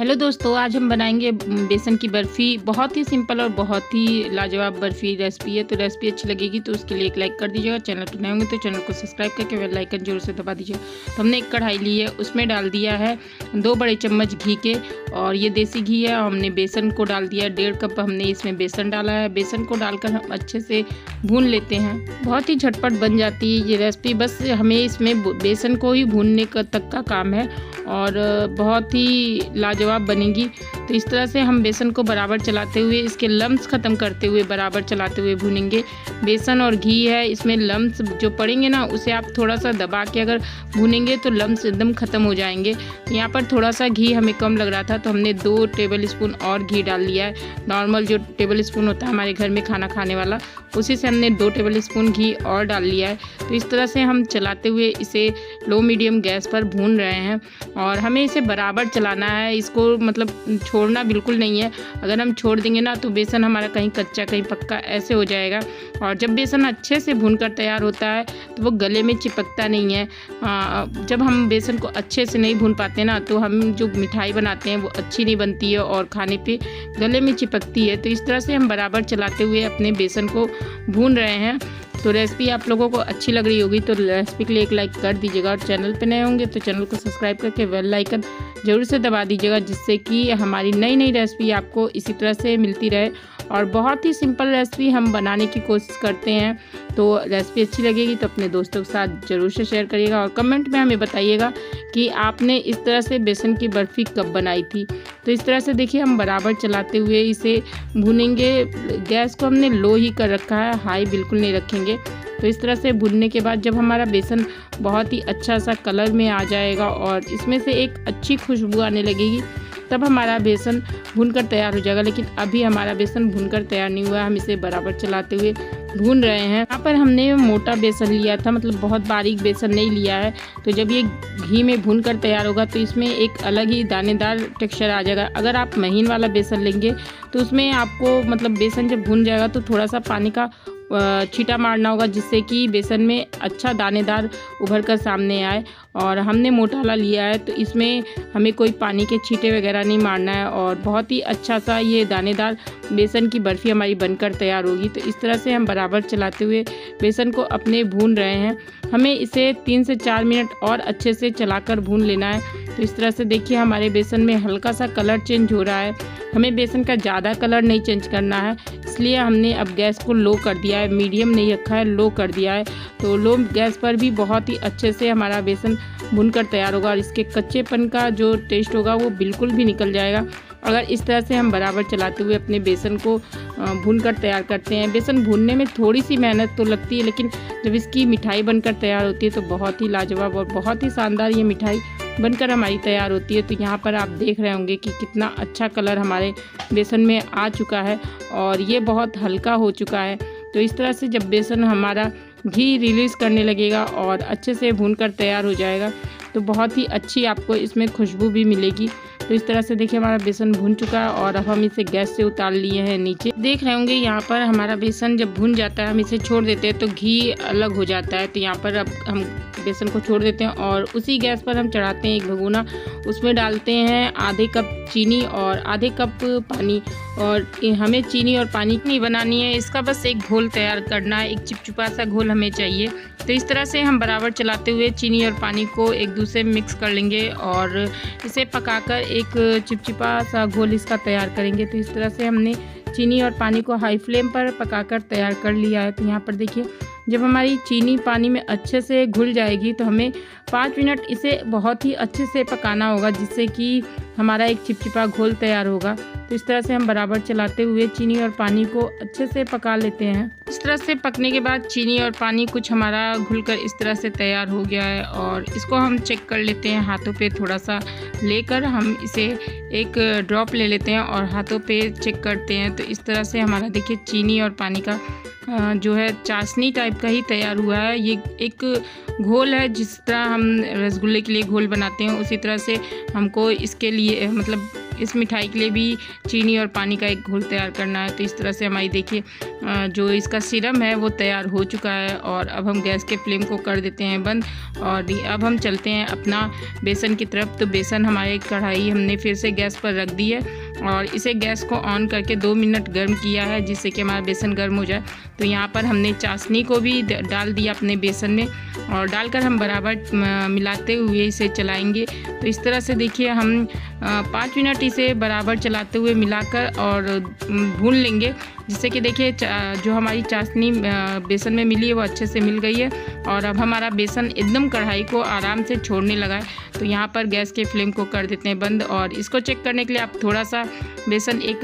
Hello दोस्तों, आज हम बनाएंगे बेसन की बर्फ़ी। बहुत ही सिंपल और बहुत ही लाजवाब बर्फ़ी रेसिपी है। तो रेसिपी अच्छी लगेगी तो उसके लिए एक लाइक कर दीजिएगा। चैनल पर नए होंगे तो चैनल को सब्सक्राइब करके बेल आइकन जरूर से दबा दीजिएगा। तो हमने एक कढ़ाई ली है, उसमें डाल दिया है 2 बड़े चम्मच घी के, और ये देसी घी है। हमने बेसन को डाल दिया है, 1.5 कप हमने इसमें बेसन डाला है। बेसन को डालकर हम अच्छे से भून लेते हैं। बहुत ही झटपट बन जाती है ये रेसिपी। बस हमें इसमें बेसन को ही भूनने तक का काम है और बहुत ही लाजवाब बनेगी। तो इस तरह से हम बेसन को बराबर चलाते हुए, इसके लम्स ख़त्म करते हुए बराबर चलाते हुए भूनेंगे। बेसन और घी है, इसमें लम्स जो पड़ेंगे ना, उसे आप थोड़ा सा दबा के अगर भूनेंगे तो लम्स एकदम ख़त्म हो जाएंगे। तो यहाँ पर थोड़ा सा घी हमें कम लग रहा था तो हमने 2 टेबल स्पून और घी डाल लिया है। नॉर्मल जो टेबल स्पून होता है हमारे घर में खाना खाने वाला, उसी से हमने 2 टेबल स्पून घी और डाल लिया है। तो इस तरह से हम चलाते हुए इसे लो मीडियम गैस पर भून रहे हैं और हमें इसे बराबर चलाना है। इसको मतलब छोड़ना बिल्कुल नहीं है। अगर हम छोड़ देंगे ना तो बेसन हमारा कहीं कच्चा कहीं पक्का ऐसे हो जाएगा। और जब बेसन अच्छे से भूनकर तैयार होता है तो वो गले में चिपकता नहीं है। जब हम बेसन को अच्छे से नहीं भून पाते ना तो हम जो मिठाई बनाते हैं वो अच्छी नहीं बनती है और खाने पे गले में चिपकती है। तो इस तरह से हम बराबर चलाते हुए अपने बेसन को भून रहे हैं। तो रेसिपी आप लोगों को अच्छी लग रही होगी तो रेसिपी के लिए एक लाइक कर दीजिएगा, और चैनल पे नए होंगे तो चैनल को सब्सक्राइब करके बेल आइकन ज़रूर से दबा दीजिएगा, जिससे कि हमारी नई नई रेसिपी आपको इसी तरह से मिलती रहे। और बहुत ही सिंपल रेसिपी हम बनाने की कोशिश करते हैं। तो रेसिपी अच्छी लगेगी तो अपने दोस्तों के साथ ज़रूर से शेयर करिएगा और कमेंट में हमें बताइएगा कि आपने इस तरह से बेसन की बर्फ़ी कब बनाई थी। तो इस तरह से देखिए हम बराबर चलाते हुए इसे भूनेंगे। गैस को हमने लो ही कर रखा है, हाई बिल्कुल नहीं रखेंगे। तो इस तरह से भूनने के बाद जब हमारा बेसन बहुत ही अच्छा सा कलर में आ जाएगा और इसमें से एक अच्छी खुशबू आने लगेगी, तब हमारा बेसन भूनकर तैयार हो जाएगा। लेकिन अभी हमारा बेसन भूनकर तैयार नहीं हुआ है, हम इसे बराबर चलाते हुए भून रहे हैं। यहाँ पर हमने मोटा बेसन लिया था, मतलब बहुत बारीक बेसन नहीं लिया है। तो जब ये घी में भूनकर तैयार होगा तो इसमें एक अलग ही दानेदार टेक्सचर आ जाएगा। अगर आप महीन वाला बेसन लेंगे तो उसमें आपको मतलब बेसन जब भून जाएगा तो थोड़ा सा पानी का छींटा मारना होगा, जिससे कि बेसन में अच्छा दानेदार उभर कर सामने आए। और हमने मोटा वाला लिया है तो इसमें हमें कोई पानी के छींटे वगैरह नहीं मारना है और बहुत ही अच्छा सा ये दानेदार बेसन की बर्फ़ी हमारी बनकर तैयार होगी। तो इस तरह से हम बराबर चलाते हुए बेसन को अपने भून रहे हैं। हमें इसे 3 से 4 मिनट और अच्छे से चलाकर भून लेना है। तो इस तरह से देखिए हमारे बेसन में हल्का सा कलर चेंज हो रहा है। हमें बेसन का ज़्यादा कलर नहीं चेंज करना है, इसलिए हमने अब गैस को लो कर दिया है। मीडियम नहीं रखा है, लो कर दिया है। तो लो गैस पर भी बहुत ही अच्छे से हमारा बेसन भूनकर तैयार होगा और इसके कच्चेपन का जो टेस्ट होगा वो बिल्कुल भी निकल जाएगा अगर इस तरह से हम बराबर चलाते हुए अपने बेसन को भूनकर तैयार करते हैं। बेसन भूनने में थोड़ी सी मेहनत तो लगती है, लेकिन जब इसकी मिठाई बनकर तैयार होती है तो बहुत ही लाजवाब और बहुत ही शानदार ये मिठाई बनकर हमारी तैयार होती है। तो यहाँ पर आप देख रहे होंगे कि कितना अच्छा कलर हमारे बेसन में आ चुका है और ये बहुत हल्का हो चुका है। तो इस तरह से जब बेसन हमारा घी रिलीज़ करने लगेगा और अच्छे से भूनकर तैयार हो जाएगा तो बहुत ही अच्छी आपको इसमें खुशबू भी मिलेगी। तो इस तरह से देखिए हमारा बेसन भून चुका है और अब हम इसे गैस से उतार लिए हैं नीचे। देख रहे होंगे यहाँ पर हमारा बेसन जब भून जाता है हम इसे छोड़ देते हैं तो घी अलग हो जाता है। तो यहाँ पर अब हम बेसन को छोड़ देते हैं और उसी गैस पर हम चढ़ाते हैं एक भगोना। उसमें डालते हैं आधे कप चीनी और आधे कप पानी। और हमें चीनी और पानी नहीं बनानी है, इसका बस एक घोल तैयार करना है। एक चिपचिपा सा घोल हमें चाहिए। तो इस तरह से हम बराबर चलाते हुए चीनी और पानी को एक दूसरे में मिक्स कर लेंगे और इसे पकाकर एक चिपचिपा सा घोल इसका तैयार करेंगे। तो इस तरह से हमने चीनी और पानी को हाई फ्लेम पर पकाकर तैयार कर लिया है। तो यहाँ पर देखिए जब हमारी चीनी पानी में अच्छे से घुल जाएगी तो हमें 5 मिनट इसे बहुत ही अच्छे से पकाना होगा, जिससे कि हमारा एक चिपचिपा घोल तैयार होगा। तो इस तरह से हम बराबर चलाते हुए चीनी और पानी को अच्छे से पका लेते हैं। इस तरह से पकने के बाद चीनी और पानी कुछ हमारा घुलकर इस तरह से तैयार हो गया है और इसको हम चेक कर लेते हैं। हाथों पे थोड़ा सा लेकर हम इसे एक ड्रॉप ले लेते हैं और हाथों पे चेक करते हैं। तो इस तरह से हमारा देखिए चीनी और पानी का जो है चाशनी टाइप का ही तैयार हुआ है। ये एक घोल है, जिस तरह हम रसगुल्ले के लिए घोल बनाते हैं उसी तरह से हमको इसके लिए मतलब इस मिठाई के लिए भी चीनी और पानी का एक घोल तैयार करना है। तो इस तरह से हमारी देखिए जो इसका सिरम है वो तैयार हो चुका है। और अब हम गैस के फ्लेम को कर देते हैं बंद और अब हम चलते हैं अपना बेसन की तरफ। तो बेसन हमारे कढ़ाई हमने फिर से गैस पर रख दी है और इसे गैस को ऑन करके 2 मिनट गर्म किया है, जिससे कि हमारा बेसन गर्म हो जाए। तो यहाँ पर हमने चाशनी को भी डाल दिया अपने बेसन में और डालकर हम बराबर मिलाते हुए इसे चलाएंगे। तो इस तरह से देखिए हम 5 मिनट इसे बराबर चलाते हुए मिलाकर और भून लेंगे, जिससे कि देखिए जो हमारी चाशनी बेसन में मिली है वो अच्छे से मिल गई है। और अब हमारा बेसन एकदम कढ़ाई को आराम से छोड़ने लगा है। तो यहाँ पर गैस के फ्लेम को कर देते हैं बंद और इसको चेक करने के लिए आप थोड़ा सा बेसन एक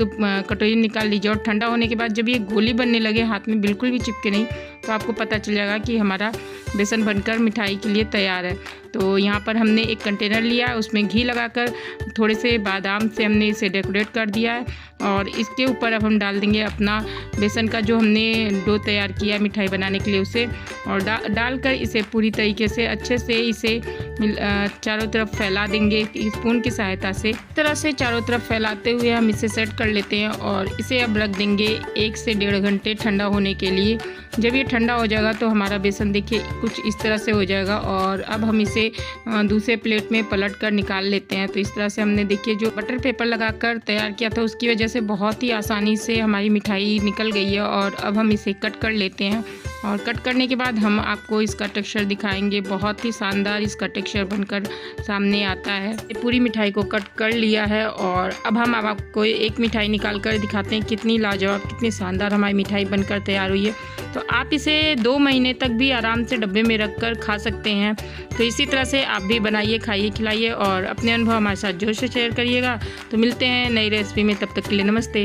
कटोरी निकाल लीजिए और ठंडा होने के बाद जब ये गोली बनने लगे, हाथ में बिल्कुल भी चिपके नहीं, तो आपको पता चल जाएगा कि हमारा बेसन बनकर मिठाई के लिए तैयार है। तो यहाँ पर हमने एक कंटेनर लिया, उसमें घी लगाकर थोड़े से बादाम से हमने इसे डेकोरेट कर दिया है और इसके ऊपर अब हम डाल देंगे अपना बेसन का जो हमने डो तैयार किया मिठाई बनाने के लिए उसे, और डालकर इसे पूरी तरीके से अच्छे से इसे चारों तरफ फैला देंगे स्पून की सहायता से। इस तरह से चारों तरफ फैलाते हुए हम इसे सेट कर लेते हैं और इसे अब रख देंगे 1 से 1.5 घंटे ठंडा होने के लिए। जब ये ठंडा हो जाएगा तो हमारा बेसन देखिए कुछ इस तरह से हो जाएगा और अब हम इसे दूसरे प्लेट में पलट कर निकाल लेते हैं। तो इस तरह से हमने देखिए जो बटर पेपर लगाकर तैयार किया था उसकी वजह से बहुत ही आसानी से हमारी मिठाई निकल गई है। और अब हम इसे कट कर लेते हैं और कट करने के बाद हम आपको इसका टेक्सचर दिखाएंगे। बहुत ही शानदार इसका टेक्सचर बनकर सामने आता है। पूरी मिठाई को कट कर लिया है और अब हम आपको एक मिठाई निकाल कर दिखाते हैं कितनी लाजवाब, कितनी शानदार हमारी मिठाई बनकर तैयार हुई है। तो आप इसे 2 महीने तक भी आराम से डब्बे में रख कर खा सकते हैं। तो इसी तरह से आप भी बनाइए, खाइए, खिलाइए और अपने अनुभव हमारे साथ जोर से शेयर करिएगा। तो मिलते हैं नई रेसिपी में, तब तक के लिए नमस्ते।